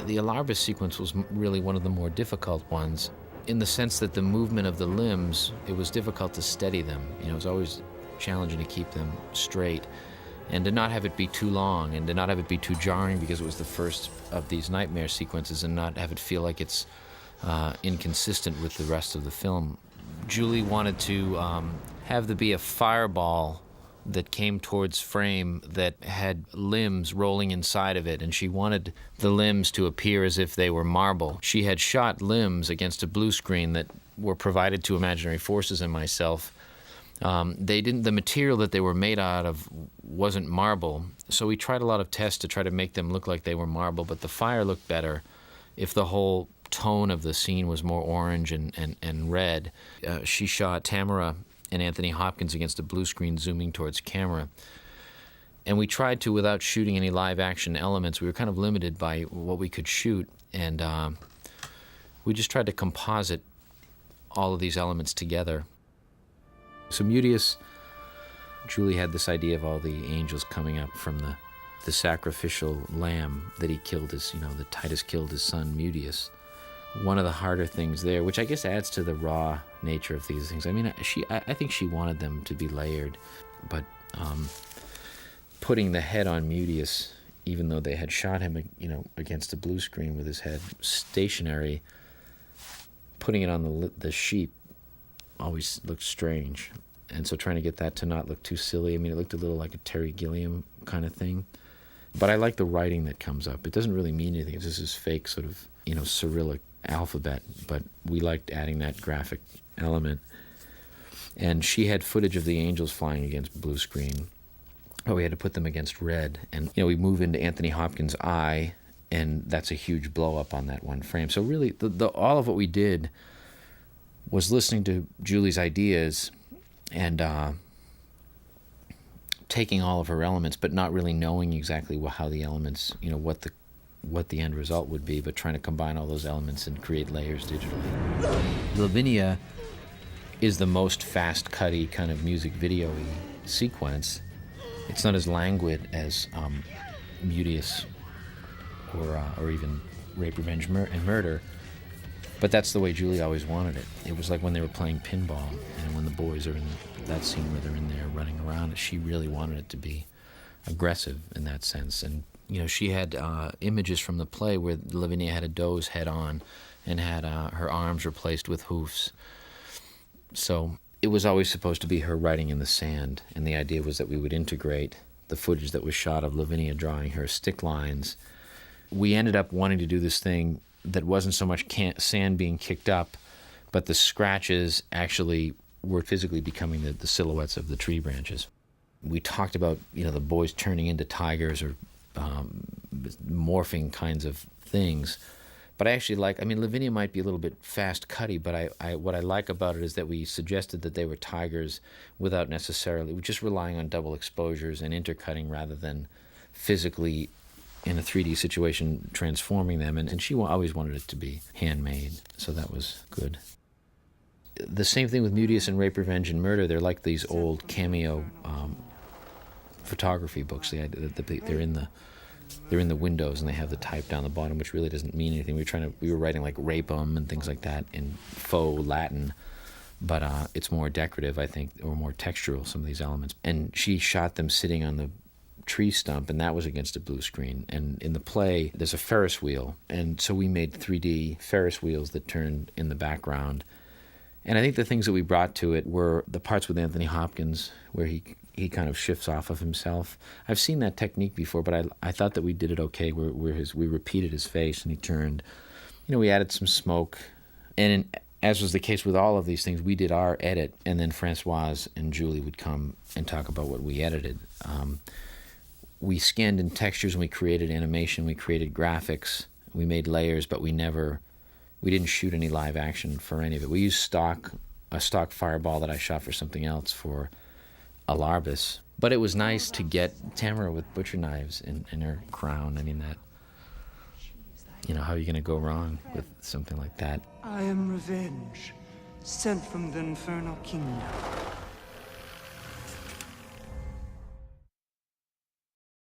The Alarbus sequence was really one of the more difficult ones, in the sense that the movement of the limbs, it was difficult to steady them. You know, it was always challenging to keep them straight, and to not have it be too long, and to not have it be too jarring because it was the first of these nightmare sequences, and not have it feel like it's inconsistent with the rest of the film. Julie wanted to have there be a fireball that came towards frame that had limbs rolling inside of it, and she wanted the limbs to appear as if they were marble. She had shot limbs against a blue screen that were provided to Imaginary Forces and myself. The material that they were made out of wasn't marble, so we tried a lot of tests to try to make them look like they were marble, but the fire looked better if the whole tone of the scene was more orange and red. She shot Tamara and Anthony Hopkins against a blue screen zooming towards camera. And we tried to, without shooting any live action elements, we were kind of limited by what we could shoot, and we just tried to composite all of these elements together. So Mutius, Julie had this idea of all the angels coming up from the sacrificial lamb that he killed that Titus killed his son Mutius. One of the harder things there, which I guess adds to the raw nature of these things. I mean, I think she wanted them to be layered, but putting the head on Mutius, even though they had shot him, against a blue screen with his head stationary, putting it on the sheep always looked strange. And so trying to get that to not look too silly, I mean, it looked a little like a Terry Gilliam kind of thing. But I like the writing that comes up. It doesn't really mean anything. It's just this fake sort of, Cyrillic alphabet, but we liked adding that graphic element. And she had footage of the angels flying against blue screen, but we had to put them against red. And, we move into Anthony Hopkins' eye, and that's a huge blow up on that one frame. So really, all of what we did was listening to Julie's ideas and taking all of her elements, but not really knowing exactly how the elements, what the end result would be, but trying to combine all those elements and create layers digitally. Lavinia is the most fast-cutty kind of music video-y sequence. It's not as languid as Mutius or even Rape, Revenge, and Murder, but that's the way Julie always wanted it. It was like when they were playing pinball, and when the boys are in that scene where they're in there running around, she really wanted it to be aggressive in that sense. And she had images from the play where Lavinia had a doe's head on and had her arms replaced with hoofs. So it was always supposed to be her writing in the sand, and the idea was that we would integrate the footage that was shot of Lavinia drawing her stick lines. We ended up wanting to do this thing that wasn't so much sand being kicked up, but the scratches actually were physically becoming the silhouettes of the tree branches. We talked about, the boys turning into tigers or morphing kinds of things. But I actually Lavinia might be a little bit fast-cutty, but what I like about it is that we suggested that they were tigers without necessarily, just relying on double exposures and intercutting rather than physically, in a 3D situation, transforming them. And she always wanted it to be handmade, so that was good. The same thing with Mutius and Rape, Revenge, and Murder. They're like these old cameo photography books. They're in the windows, and they have the type down the bottom, which really doesn't mean anything. We were writing like rapum and things like that in faux Latin, but it's more decorative, I think, or more textural, some of these elements. And she shot them sitting on the tree stump, and that was against a blue screen. And in the play, there's a Ferris wheel, and so we made 3D Ferris wheels that turned in the background. And I think the things that we brought to it were the parts with Anthony Hopkins, where he kind of shifts off of himself. I've seen that technique before, but I thought that we did it okay, where we repeated his face and he turned. We added some smoke. And as was the case with all of these things, we did our edit, and then Francoise and Julie would come and talk about what we edited. We scanned in textures, and we created animation, we created graphics, we made layers, but we didn't shoot any live action for any of it. We used a stock fireball that I shot for something else for Alarbus. But it was nice to get Tamara with butcher knives in her crown. I mean, that, how are you going to go wrong with something like that? I am revenge, sent from the infernal kingdom.